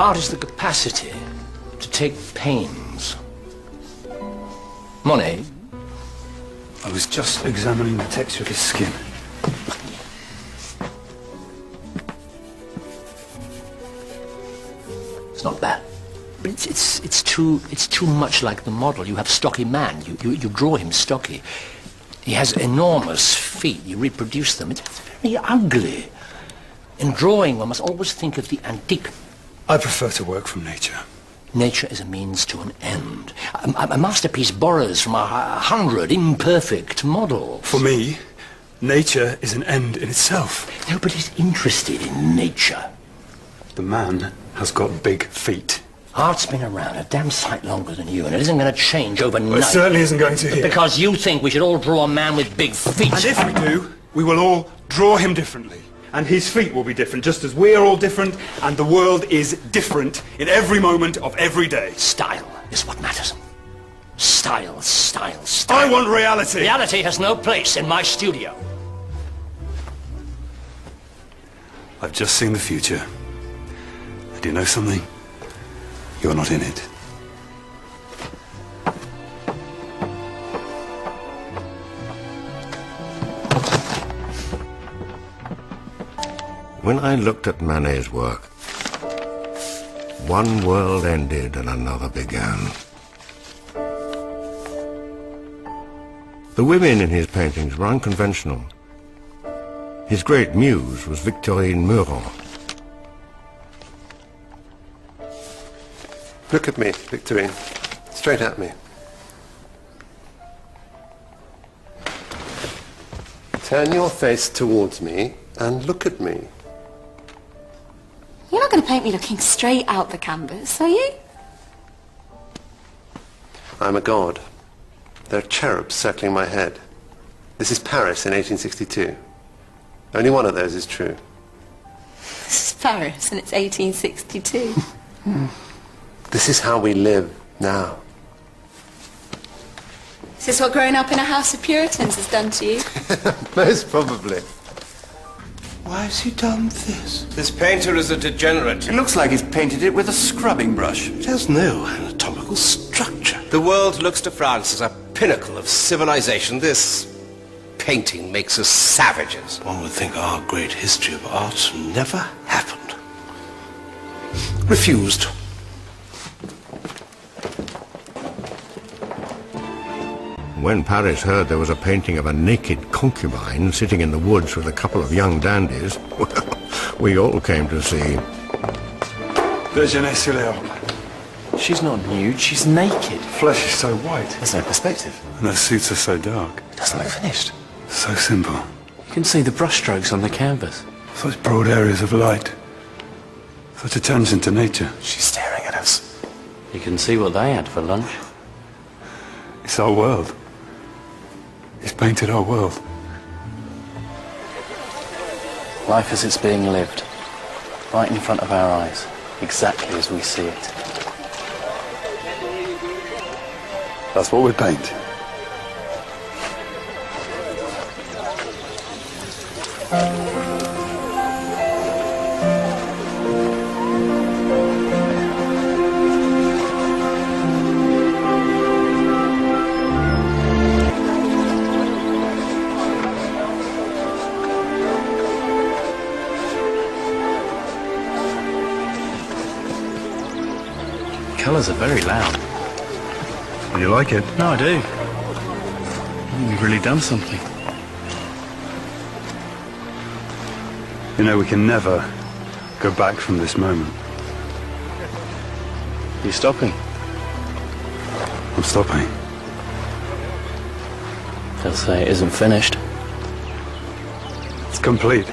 Art is the capacity to take pains. Monet? I was just examining the texture of his skin. It's not bad. But it's too much like the model. You have stocky man. You draw him stocky. He has enormous feet. You reproduce them. It's very ugly. In drawing, one must always think of the antique. I prefer to work from nature. Nature is a means to an end. A masterpiece borrows from 100 imperfect models. For me, nature is an end in itself. Nobody's interested in nature. The man has got big feet. Art's been around a damn sight longer than you, and it isn't going to change overnight. Well, it certainly isn't going to here. Because you think we should all draw a man with big feet. And if we do, we will all draw him differently. And his feet will be different, just as we're all different, and the world is different in every moment of every day. Style is what matters. Style, style, style. I want reality! Reality has no place in my studio. I've just seen the future. And you know something? You're not in it. When I looked at Manet's work, one world ended and another began. The women in his paintings were unconventional. His great muse was Victorine Meurent. Look at me, Victorine. Straight at me. Turn your face towards me and look at me. You're not going to paint me looking straight out the canvas, are you? I'm a god. There are cherubs circling my head. This is Paris in 1862. Only one of those is true. This is Paris and it's 1862. This is how we live now. Is this what growing up in a house of Puritans has done to you? Most probably. Why has he done this? This painter is a degenerate. It looks like he's painted it with a scrubbing brush. It has no anatomical structure. The world looks to France as a pinnacle of civilization. This painting makes us savages. One would think our great history of art never happened. Refused. When Paris heard there was a painting of a naked concubine sitting in the woods with a couple of young dandies, well, we all came to see. Virginie sur les Alpes. She's not nude, she's naked. Flesh is so white. There's no perspective. And those suits are so dark. It doesn't look finished. So simple. You can see the brushstrokes on the canvas. Such broad areas of light. Such attention to nature. She's staring at us. You can see what they had for lunch. It's our world. He's painted our world. Life as it's being lived. Right in front of our eyes. Exactly as we see it. That's what we paint. Colours are very loud. Do you like it? No, I do. You've really done something. You know, we can never go back from this moment. You stopping? I'm stopping. They'll say it isn't finished. It's complete.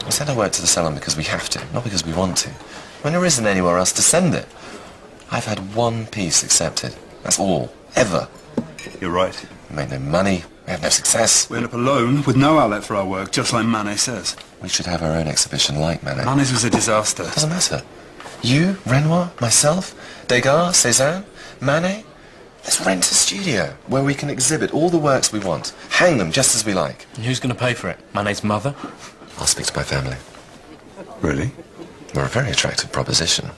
We send our work to the salon because we have to, not because we want to. When there isn't anywhere else to send it. I've had one piece accepted. That's all. Ever. You're right. We make no money. We have no success. We end up alone with no outlet for our work, just like Manet says. We should have our own exhibition like Manet. Manet's was a disaster. Doesn't matter. You, Renoir, myself, Degas, Cézanne, Manet. Let's rent a studio where we can exhibit all the works we want. Hang them just as we like. And who's going to pay for it? Manet's mother? I'll speak to my family. Really? We're a very attractive proposition.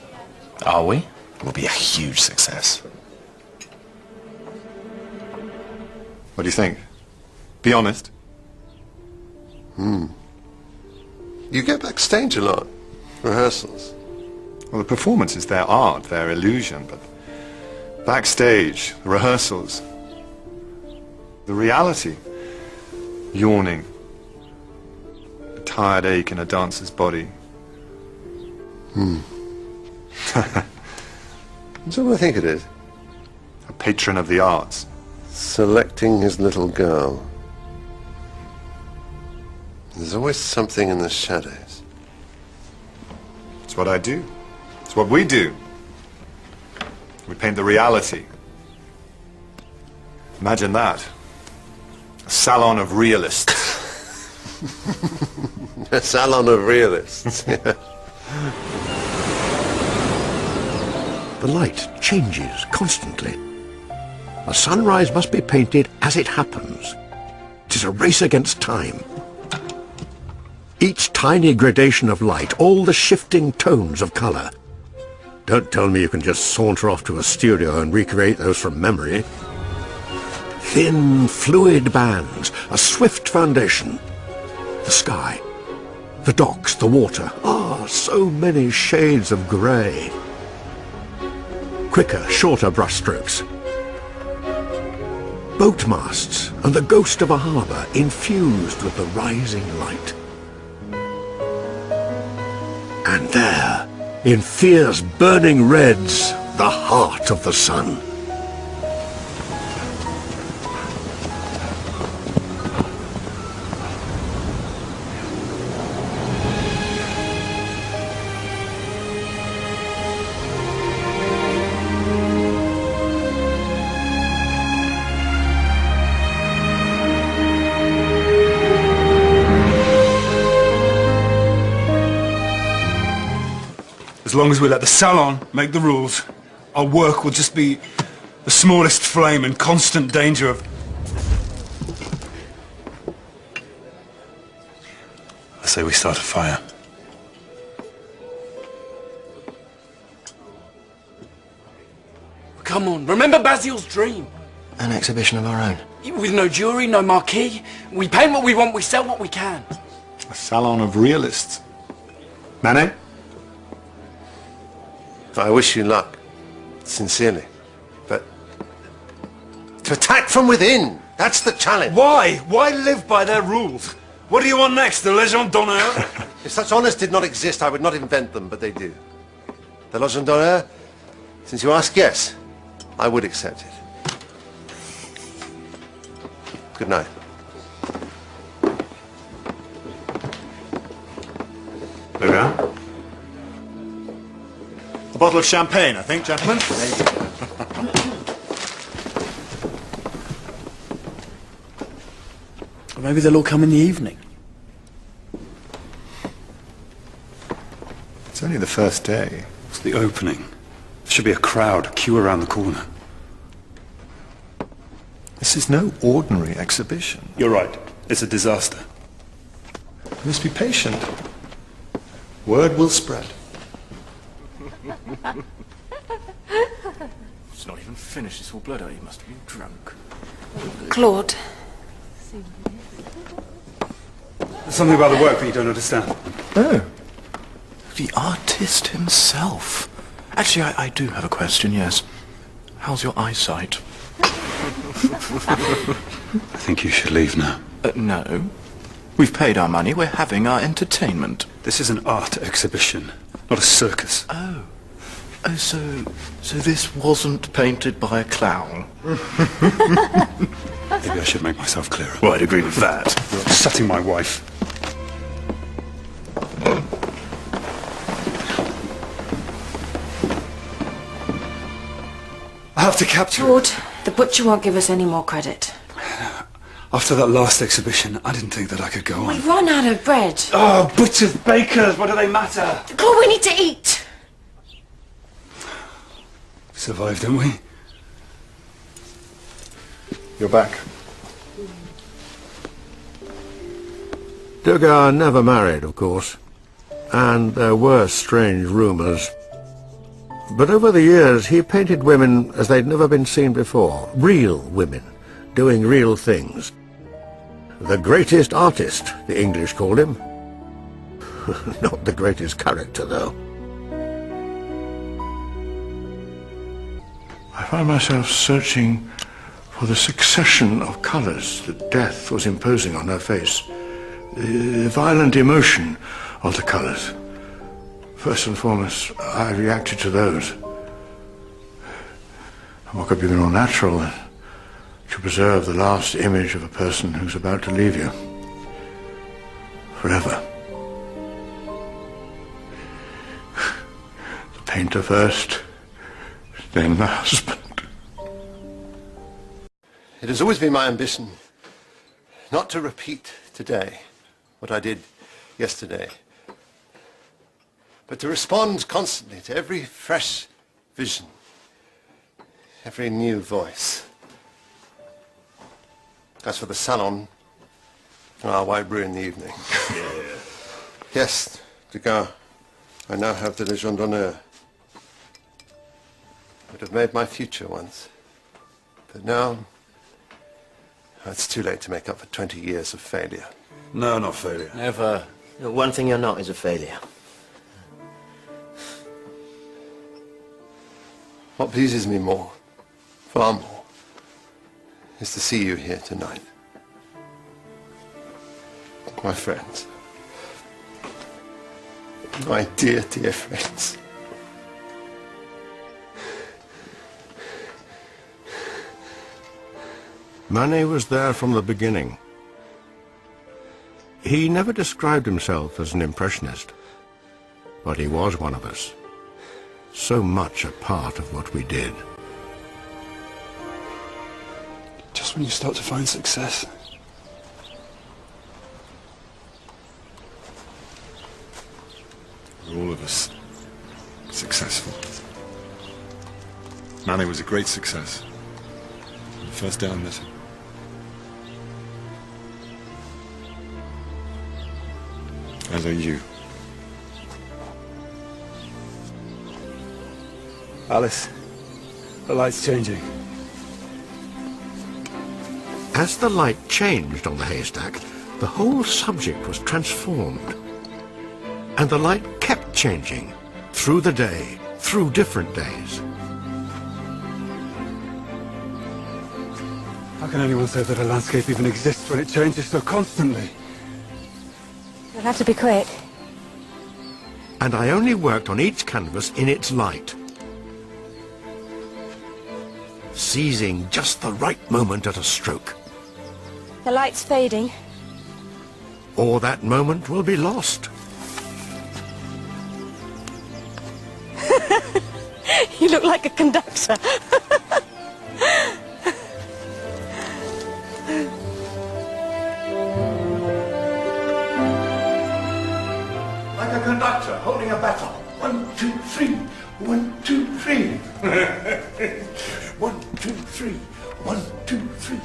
Are we? We'll be a huge success. What do you think? Be honest. You go backstage a lot. Rehearsals. Well, the performance is their art, their illusion, but backstage, the rehearsals, the reality, yawning, a tired ache in a dancer's body. That's what I think it is. A patron of the arts. Selecting his little girl. There's always something in the shadows. It's what I do. It's what we do. We paint the reality. Imagine that. A salon of realists. A salon of realists. The light changes constantly. A sunrise must be painted as it happens. It is a race against time. Each tiny gradation of light, all the shifting tones of colour. Don't tell me you can just saunter off to a studio and recreate those from memory. Thin, fluid bands, a swift foundation. The sky, the docks, the water. Ah, so many shades of grey. Quicker, shorter brushstrokes. Boat masts and the ghost of a harbour infused with the rising light. And there, in fierce burning reds, the heart of the sun. As long as we let the salon make the rules, our work will just be the smallest flame in constant danger of... I say we start a fire. Come on, remember Basil's dream. An exhibition of our own. With no jury, no marquee. We paint what we want, we sell what we can. A salon of realists. Manet? I wish you luck, sincerely. But to attack from within, that's the challenge. Why? Why live by their rules? What do you want next, the Légion d'honneur? If such honours did not exist, I would not invent them, but they do. The Légion d'honneur, since you ask, yes, I would accept it. Good night. Logan? A bottle of champagne, I think, gentlemen. Maybe they'll all come in the evening. It's only the first day. It's the opening. There should be a crowd, a queue around the corner. This is no ordinary exhibition. You're right. It's a disaster. You must be patient. Word will spread. It's not even finished. It's all blood out. You must have been drunk. Claude. There's something about the work that you don't understand. Oh. The artist himself. Actually, I do have a question, yes. How's your eyesight? I think you should leave now. No. We've paid our money. We're having our entertainment. This is an art exhibition, not a circus. Oh. Oh, so this wasn't painted by a clown? Maybe I should make myself clearer. Well, I'd agree with that. You're upsetting my wife. I have to capture Claude, the butcher won't give us any more credit. After that last exhibition, I didn't think that I could go on. We've run out of bread. Oh, butchers, bakers, what do they matter? Claude, we need to eat. Survived, didn't we? You're back. Degas never married, of course. and there were strange rumours. But over the years he painted women as they'd never been seen before. Real women, doing real things. The greatest artist, the English called him. Not the greatest character, though. I found myself searching for the succession of colours that death was imposing on her face. The violent emotion of the colours. First and foremost, I reacted to those. And what could be more natural than to preserve the last image of a person who's about to leave you forever? The painter first, then the husband. It has always been my ambition not to repeat today what I did yesterday, but to respond constantly to every fresh vision, every new voice. As for the salon, why brew in the evening? Yes, Degas, I now have the Légion d'honneur. Would have made my future once, but now it's too late to make up for 20 years of failure. No, not failure. Never. One thing you're not is a failure. What pleases me more, far more, is to see you here tonight. My friends. My dear, dear friends. Manet was there from the beginning. He never described himself as an impressionist, but he was one of us. So much a part of what we did. Just when you start to find success. We're all of us successful. Manet was a great success. The first day I met him. As are you. Alice, the light's changing. As the light changed on the haystack, the whole subject was transformed. And the light kept changing through the day, through different days. How can anyone say that a landscape even exists when it changes so constantly? You'll have to be quick. And I only worked on each canvas in its light, seizing just the right moment at a stroke. The light's fading. Or that moment will be lost. You look like a conductor. Like a conductor holding a baton. 1, 2, 3. 1, 2, 3. 1, 2, 3. 1, 2, 3.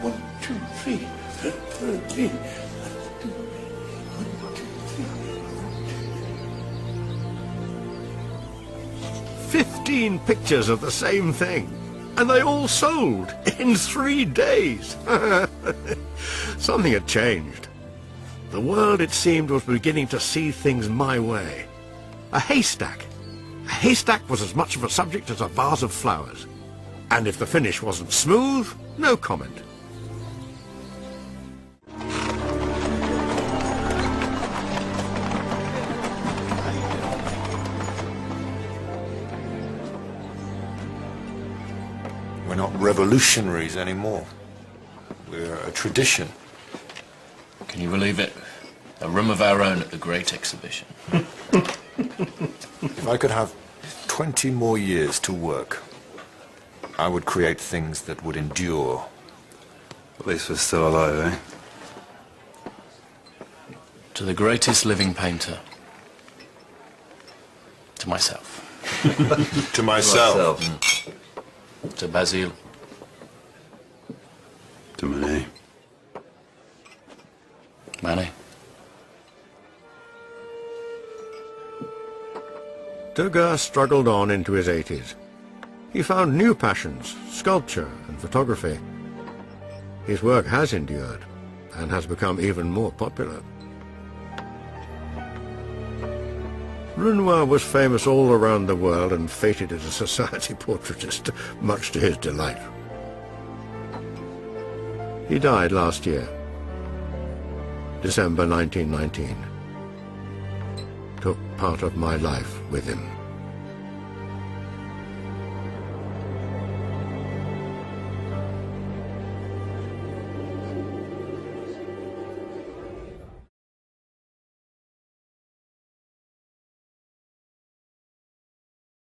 1, 2, 3. 15 pictures of the same thing, and they all sold in 3 days. Something had changed. The world, it seemed, was beginning to see things my way. A haystack. A haystack was as much of a subject as a vase of flowers. And if the finish wasn't smooth, no comment. We're not revolutionaries anymore. We're a tradition. Can you believe it? A room of our own at the Great Exhibition. If I could have 20 more years to work, I would create things that would endure. At least we're still alive, eh? To the greatest living painter. To myself. To myself. To Basile. To Manet. Manet. Degas struggled on into his 80s. He found new passions, sculpture and photography. His work has endured and has become even more popular. Renoir was famous all around the world and feted as a society portraitist, much to his delight. He died last year, December 1919. Took part of my life with him.